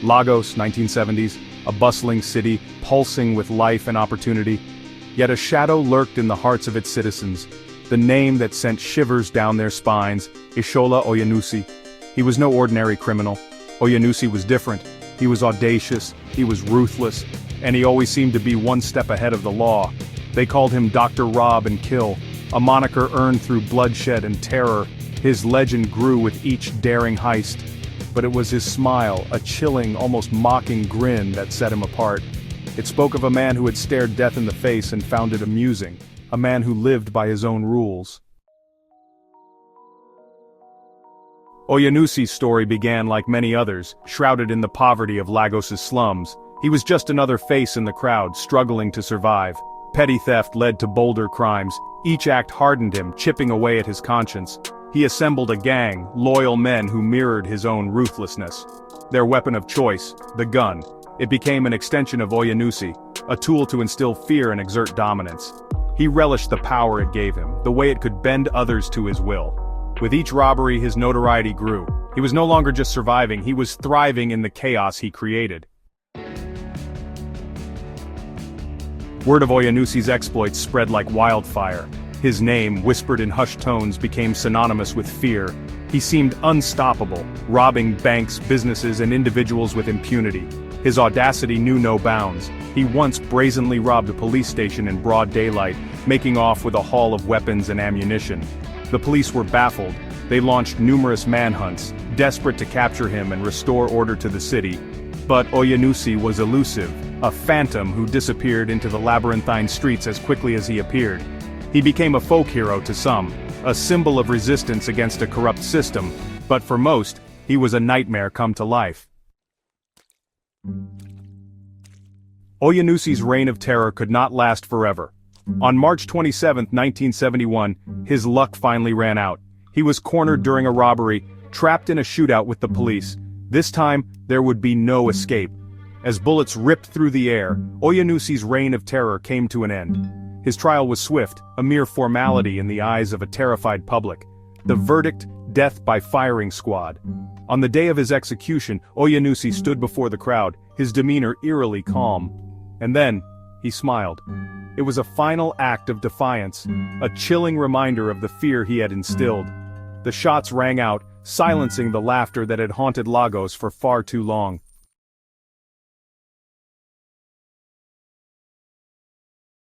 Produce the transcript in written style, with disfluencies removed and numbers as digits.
Lagos, 1970s, a bustling city, pulsing with life and opportunity. Yet a shadow lurked in the hearts of its citizens, the name that sent shivers down their spines, Ishola Oyenusi. He was no ordinary criminal. Oyenusi was different. He was audacious, he was ruthless, and he always seemed to be one step ahead of the law. They called him Dr. Rob and Kill, a moniker earned through bloodshed and terror. His legend grew with each daring heist. But it was his smile, a chilling, almost mocking grin that set him apart. It spoke of a man who had stared death in the face and found it amusing, a man who lived by his own rules. Oyenusi's story began like many others, shrouded in the poverty of Lagos's slums. He was just another face in the crowd, struggling to survive. Petty theft led to bolder crimes. Each act hardened him, chipping away at his conscience. He assembled a gang, loyal men who mirrored his own ruthlessness. Their weapon of choice, the gun. It became an extension of Oyenusi, a tool to instill fear and exert dominance. He relished the power it gave him, the way it could bend others to his will. With each robbery, his notoriety grew. He was no longer just surviving, he was thriving in the chaos he created. Word of Oyenusi's exploits spread like wildfire. His name, whispered in hushed tones, became synonymous with fear. He seemed unstoppable, robbing banks, businesses, and individuals with impunity. His audacity knew no bounds. He once brazenly robbed a police station in broad daylight, making off with a haul of weapons and ammunition. The police were baffled. They launched numerous manhunts, desperate to capture him and restore order to the city. But Oyenusi was elusive, a phantom who disappeared into the labyrinthine streets as quickly as he appeared. He became a folk hero to some, a symbol of resistance against a corrupt system, but for most, he was a nightmare come to life. Oyenusi's reign of terror could not last forever. On March 27, 1971, his luck finally ran out. He was cornered during a robbery, trapped in a shootout with the police. This time, there would be no escape. As bullets ripped through the air, Oyenusi's reign of terror came to an end. His trial was swift, a mere formality in the eyes of a terrified public. The verdict, death by firing squad. On the day of his execution, Oyenusi stood before the crowd, his demeanor eerily calm. And then, he smiled. It was a final act of defiance, a chilling reminder of the fear he had instilled. The shots rang out, silencing the laughter that had haunted Lagos for far too long.